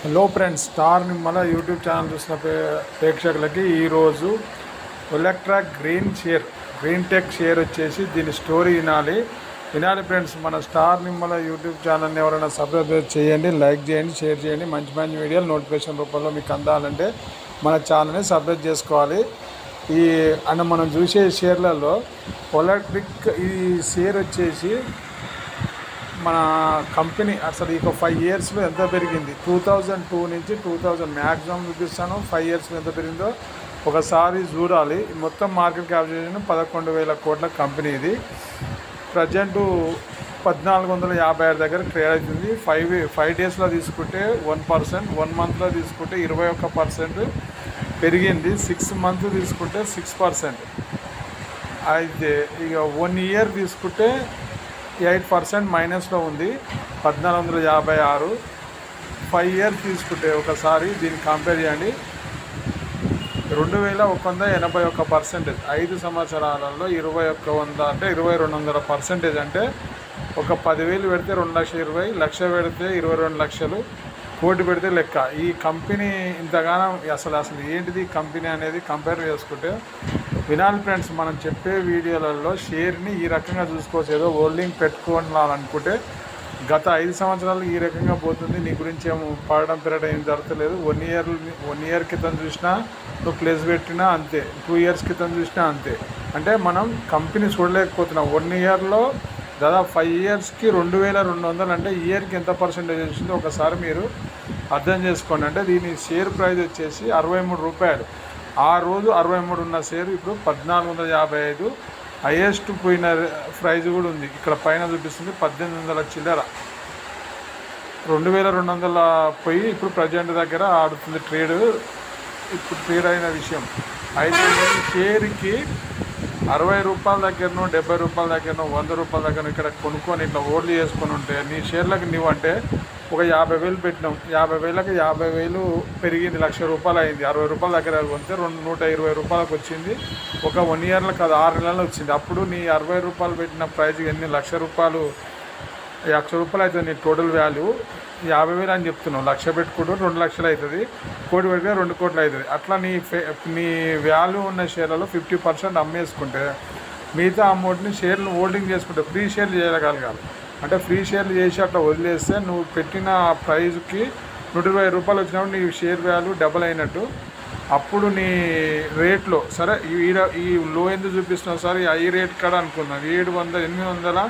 Hello friends, star Nimmala YouTube channel చూసిన ప్రేక్షకులకి ఈరోజు ఒలెక్ట్రా గ్రీన్ టెక్ షేర్ వచ్చేసి దీని స్టోరీ వినాలి ఫ్రెండ్స్. మన స్టార్ నిమ్మల యూట్యూబ్ ఛానల్ని ఎవరైనా సబ్స్క్రైబ్ చేయండి, లైక్ చేయండి, షేర్ చేయండి. మంచి మంచి వీడియోలు నోటిఫికేషన్ రూపంలో మీకు అందాలంటే మన ఛానల్ని సబ్స్క్రైబ్ చేసుకోవాలి. మనం చూసే షేర్లలో ఒలెక్ట్రిక్ ఈ షేర్ వచ్చేసి మన కంపెనీ అసలు ఈ 5 ఇయర్స్లో ఎంత పెరిగింది, 2002 నుంచి 2000 మ్యాక్సిమం చూపిస్తాను. 5 ఇయర్స్లో ఎంత పెరిగిందో ఒకసారి చూడాలి. మొత్తం మార్కెట్ క్యాపిటలైజేషన్ 11,000 కోట్ల కంపెనీ ఇది. ప్రజెంట్ 1,456 దగ్గర ట్రేడ్ అవుతుంది. 5 డేస్లో తీసుకుంటే 1%, 1 మంత్లో తీసుకుంటే 21% పెరిగింది, 6 మంత్ తీసుకుంటే 6%. అయితే ఇక 1 ఇయర్ తీసుకుంటే 8% మైనస్లో ఉంది, 1,456. 5 ఇయర్స్ తీసుకుంటే ఒకసారి దీన్ని కంపేర్ చేయండి, 2,181%. 5 సంవత్సరాలలో 2,100 అంటే 2,200%. అంటే ఒక 10,000 పెడితే 2,20,000, లక్ష పెడితే 22 లక్షలు, కోటి పెడితే లెక్క. ఈ కంపెనీ ఇంతగానం అసలు ఏంటిది కంపెనీ అనేది కంపేర్ చేసుకుంటే వినాలి ఫ్రెండ్స్. మనం చెప్పే వీడియోలలో షేర్ని ఈ రకంగా చూసుకోవచ్చు. ఏదో హోల్డింగ్ పెట్టుకోవాలనుకుంటే గత 5 సంవత్సరాలు ఈ రకంగా పోతుంది. నీ గురించి ఏమో పెరగడం ఏం జరగలేదు. 1 ఇయర్ క్రితం చూసినా నువ్వు ప్లేస్ పెట్టినా అంతే, 2 ఇయర్స్ క్రితం చూసినా అంతే. అంటే మనం కంపెనీ చూడలేకపోతున్నాం. 1 ఇయర్లో దాదాపు 5 ఇయర్స్కి 2,200. అంటే ఇయర్కి ఎంత పర్సెంటేజ్ వచ్చిందో ఒకసారి మీరు అర్థం చేసుకోండి. అంటే దీని షేర్ ప్రైస్ వచ్చేసి 63 రూపాయలు. ఆ రోజు 63 ఉన్న షేర్ ఇప్పుడు 1,455. హైయెస్ట్ పోయిన ప్రైజ్ కూడా ఉంది, ఇక్కడ పైన చూపిస్తుంది 1,800 చిల్లర. 2,200 పోయి ఇప్పుడు ప్రజెంట్ దగ్గర ఆడుతుంది ట్రేడ్. ఇప్పుడు ట్రేడ్ అయిన విషయం అయితే షేర్కి 60 రూపాయల దగ్గరనో, 70 రూపాయల దగ్గరనో, 100 రూపాయల దగ్గర ఇక్కడ కొనుక్కొని ఇట్లా హోల్డ్ చేసుకొని ఉంటే నీ షేర్లకు నువ్వంటే ఒక 50,000 పెట్టినాం. 50,000కి 50,000 పెరిగింది, 1,00,000 రూపాయలు అయింది. 60 రూపాయల దగ్గర కొంటే 120 రూపాయలకు వచ్చింది. ఒక 1 ఇయర్లో కాదు, 6 నెలలు వచ్చింది. అప్పుడు నీ 60 రూపాయలు పెట్టిన ప్రైజ్ ఎన్ని 1,00,000 రూపాయలు, 1,00,000 రూపాయలు అవుతుంది నీ టోటల్ వాల్యూ. 50,000 అని చెప్తున్నావు, 1,00,000 పెట్టుకుంటూ 2 లక్షలు అవుతుంది, కోటి పెడితే 2 కోట్లు అవుతుంది. అట్లా నీ వాల్యూ ఉన్న షేర్లలో 50% అమ్మేసుకుంటే మిగతా అమౌంట్ని షేర్లు హోల్డింగ్ చేసుకుంటే ఫ్రీ షేర్లు చేయగలగాలి. అంటే ఫ్రీ షేర్లు చేసి అట్లా వదిలేస్తే నువ్వు పెట్టిన ప్రైజ్కి 120 రూపాయలు వచ్చినప్పుడు నీ షేర్ వాల్యూ డబల్ అయినట్టు. అప్పుడు నీ రేట్లో సరే ఈ లో ఎందుకు చూపిస్తున్నావు సార్, ఈ రేట్ కాడ అనుకుందాం 816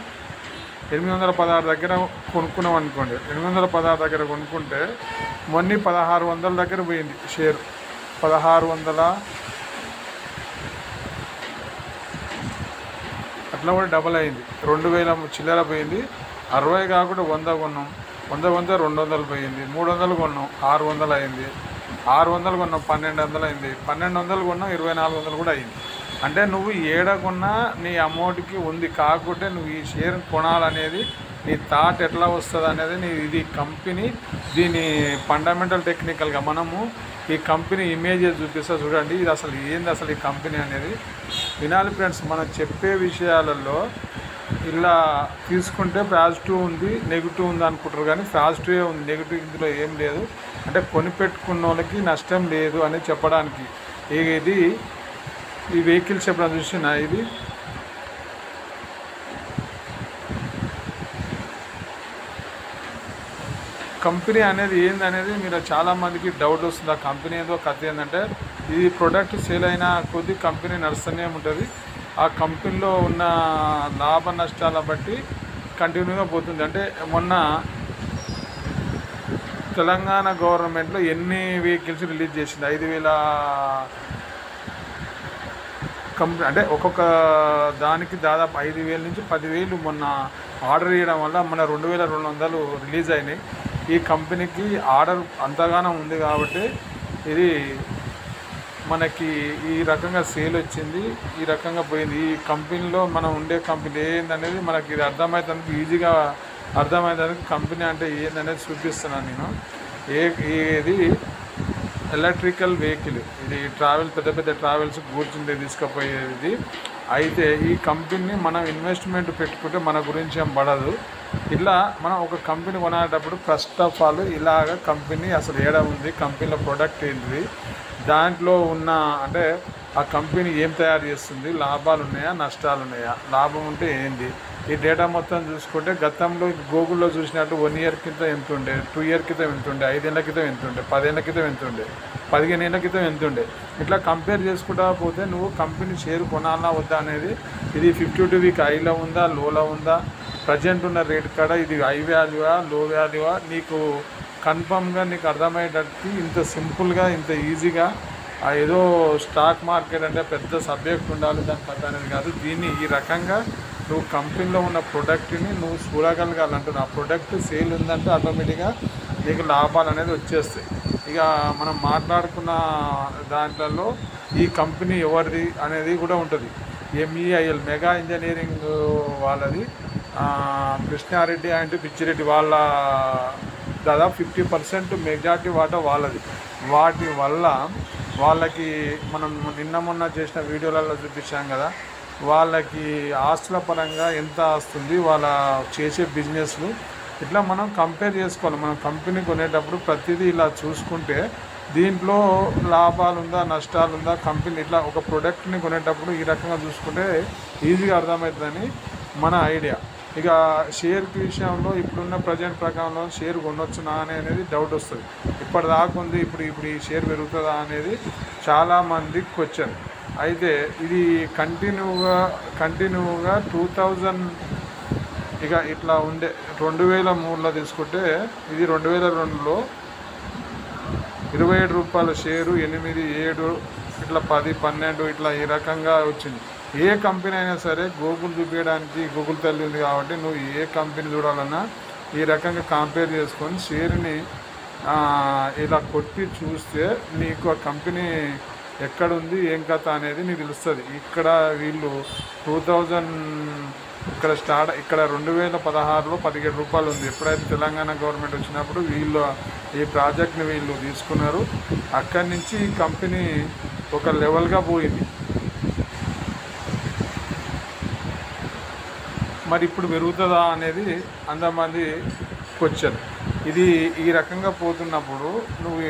దగ్గర కొనుక్కున్నాం అనుకోండి. 816 దగ్గర కొనుక్కుంటే మొన్న 1,600 దగ్గర పోయింది షేర్. 1,600 అట్లా కూడా డబల్ అయింది, 2,000 చిల్లర పోయింది. 60 కాకుండా 100 కొన్నాం, 100 కొంటే 200 పోయింది. 300 కొన్నాం, 600 అయింది. 600 కొన్నాం, 1,200 అయింది. 1,200 కొన్నాం, 2,400 కూడా అయింది. అంటే నువ్వు ఏడకున్నా నీ అమౌంట్కి ఉంది. కాకుంటే నువ్వు ఈ షేర్ కొనాలనేది నీ థాట్ ఎట్లా వస్తుంది అనేది ఇది కంపెనీ. దీని ఫండమెంటల్ టెక్నికల్గా మనము ఈ కంపెనీ ఇమేజెస్ చూపిస్తా చూడండి. ఇది అసలు ఏంది అసలు ఈ కంపెనీ అనేది వినాలి ఫ్రెండ్స్. మనం చెప్పే విషయాలలో ఇలా తీసుకుంటే పాజిటివ్ ఉంది, నెగిటివ్ ఉంది అనుకుంటారు, కానీ పాజిటివే ఉంది, నెగిటివ్ ఇందులో ఏం లేదు. అంటే కొనిపెట్టుకున్న వాళ్ళకి నష్టం లేదు అని చెప్పడానికి ఇది ఈ వెహికల్స్ ఎప్పుడైనా చూసినా ఇది కంపెనీ అనేది ఏందనేది మీరు చాలామందికి డౌట్ వస్తుంది. ఆ కంపెనీ ఏదో కథ ఏంటంటే ఈ ప్రోడక్ట్ సేల్ అయిన కొద్ది కంపెనీ నడుస్తూనే ఉంటుంది. ఆ కంపెనీలో ఉన్న లాభ నష్టాల బట్టి కంటిన్యూగా పోతుంది. అంటే మొన్న తెలంగాణ గవర్నమెంట్లో ఎన్ని వెహికల్స్ రిలీజ్ చేసింది, 5,000 కంపెనీ. అంటే ఒక్కొక్క దానికి దాదాపు 5,000 నుంచి 10,000 మొన్న ఆర్డర్ చేయడం వల్ల మన 2,200 రిలీజ్ అయినాయి. ఈ కంపెనీకి ఆర్డర్ అంతగానో ఉంది కాబట్టి ఇది మనకి ఈ రకంగా సేల్ వచ్చింది, ఈ రకంగా పోయింది. ఈ కంపెనీలో మనం ఉండే కంపెనీ ఏందనేది మనకి ఇది అర్థమవుతుంది, ఈజీగా అర్థమవుతుంది. కంపెనీ అంటే ఏందనేది చూపిస్తున్నాను నేను. ఇది ఎలక్ట్రికల్ వెహికల్, ఇది పెద్ద పెద్ద ట్రావెల్స్ కూర్చుంటే తీసుకుపోయేది. అయితే ఈ కంపెనీని మనం ఇన్వెస్ట్మెంట్ పెట్టుకుంటే మన గురించి ఏం పడదు. ఇట్లా మనం ఒక కంపెనీ కొనేటప్పుడు ఫస్ట్ ఆఫ్ ఆల్ ఇలాగ కంపెనీ అసలు ఏడ ఉంది, కంపెనీలో ప్రొడక్ట్ ఏంటిది, దాంట్లో ఉన్న అంటే ఆ కంపెనీ ఏం తయారు చేస్తుంది, లాభాలు ఉన్నాయా నష్టాలు ఉన్నాయా, లాభం ఉంటే ఏంది, ఈ డేటా మొత్తం చూసుకుంటే గతంలో గూగుల్లో చూసినట్టు 1 ఇయర్ క్రితం ఎంత ఉండే, 2 ఇయర్ క్రితం ఎంత ఉండే, 5 ఏళ్ళ క్రితం ఎంత ఉండే, 10 ఏళ్ళ క్రితం ఎంత ఉండే, 15 ఏళ్ళ క్రితం ఎంత ఉండే, ఇట్లా కంపేర్ చేసుకుంటా పోతే నువ్వు కంపెనీ షేర్ కొనాలా వద్దా అనేది, ఇది 52 వీక్ హైలో ఉందా లోలో ఉందా, ప్రజెంట్ ఉన్న రేట్ కాడ ఇది హై వాల్యూవా లో వాల్యూవా నీకు కన్ఫామ్గా నీకు అర్థమయ్యేటట్టు ఇంత సింపుల్గా ఇంత ఈజీగా ఏదో స్టాక్ మార్కెట్ అంటే పెద్ద సబ్జెక్ట్ ఉండాలి దాని కథ అనేది కాదు. దీన్ని ఈ రకంగా నువ్వు కంపెనీలో ఉన్న ప్రోడక్ట్ని నువ్వు చూడగలగాలంటే ఆ ప్రోడక్ట్ సేల్ ఉందంటే ఆటోమేటిక్గా నీకు లాభాలు అనేది వచ్చేస్తాయి. ఇక మనం మాట్లాడుకున్న దాంట్లో ఈ కంపెనీ ఎవరిది అనేది కూడా ఉంటుంది. MEIL మెగా ఇంజనీరింగ్ వాళ్ళది, కృష్ణారెడ్డి అండ్ పిచ్చిరెడ్డి వాళ్ళ దాదాపు 50% మెజార్టీ వాటా వాళ్ళది. వాటి వల్ల వాళ్ళకి మనం మొన్న చేసిన వీడియోలలో చూపించాం కదా, వాళ్ళకి ఆస్తుల పరంగా ఎంత వస్తుంది, వాళ్ళ చేసే బిజినెస్లు ఇట్లా మనం కంపేర్ చేసుకోవాలి. మనం కంపెనీ కొనేటప్పుడు ప్రతిదీ ఇలా చూసుకుంటే దీంట్లో లాభాలు ఉందా నష్టాలు ఉందా, కంపెనీ ఇట్లా ఒక ప్రోడక్ట్ని కొనేటప్పుడు ఈ రకంగా చూసుకుంటే ఈజీగా అర్థమవుతుందని మన ఐడియా. ఇక షేర్ విషయంలో ఇప్పుడున్న ప్రజెంట్ ప్రకారంలో షేర్ కొనొచ్చునా అనేది డౌట్ వస్తుంది. ఇప్పటిదాకా ఉంది, ఇప్పుడు ఈ షేర్ పెరుగుతుందా అనేది చాలామందికి క్వశ్చన్. అయితే ఇది కంటిన్యూగా 2000 ఇక ఇట్లా ఉండే 2003లో తీసుకుంటే ఇది 2002లో 27 రూపాయల షేరు 8, 7 ఇట్లా 10, 12 ఇట్లా ఈ రకంగా వచ్చింది. ఏ కంపెనీ అయినా సరే గూగుల్ చూపించడానికి గూగుల్ తల్లి ఉంది కాబట్టి నువ్వు ఏ కంపెనీ చూడాలన్నా ఈ రకంగా కంపేర్ చేసుకొని షేర్ని ఇలా కొట్టి చూస్తే నీకు ఆ కంపెనీ ఎక్కడుంది ఏం కథ అనేది నీకు తెలుస్తుంది. ఇక్కడ వీళ్ళు 2000 ఇక్కడ 2016లో 17 రూపాయలు ఉంది. ఎప్పుడైతే తెలంగాణ గవర్నమెంట్ వచ్చినప్పుడు వీళ్ళు ఈ ప్రాజెక్ట్ని వీళ్ళు తీసుకున్నారు. అక్కడి నుంచి ఈ కంపెనీ ఒక లెవెల్గా పోయింది. మరి ఇప్పుడు పెరుగుతుందా అనేది అంతమంది క్వశ్చన్. ఇది ఈ రకంగా పోతున్నప్పుడు నువ్వు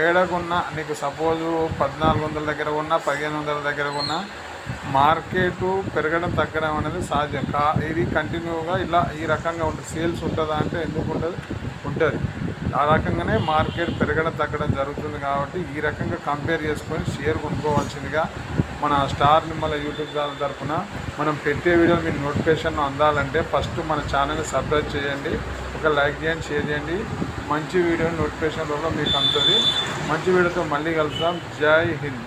ఏడకున్నా నీకు సపోజు 1400 దగ్గర ఉన్నా 1500 దగ్గర ఉన్నా మార్కెట్ పెరగడం తగ్గడం అనేది సహజం. ఇది కంటిన్యూగా ఇలా ఈ రకంగా ఉంటుంది. సేల్స్ ఉంటుందా అంటే ఎందుకు ఉంటుంది. ఆ రకంగానే మార్కెట్ పెరగడం తగ్గడం జరుగుతుంది. కాబట్టి ఈ రకంగా కంపేర్ చేసుకొని షేర్ కొనుక్కోవాల్సిందిగా మన స్టార్ నిమ్మల యూట్యూబ్ ఛానల్ తరఫున మనం పెట్టే వీడియోలు మీకు నోటిఫికేషన్ అందాలంటే ఫస్ట్ మన ఛానల్ని సబ్స్క్రైబ్ చేయండి, ఒక లైక్ చేయండి, షేర్ చేయండి. మంచి వీడియో నోటిఫికేషన్ రూపంలో మీకు అందుతుంది. మంచి వీడియోతో మళ్ళీ కలుద్దాం. జై హింద్.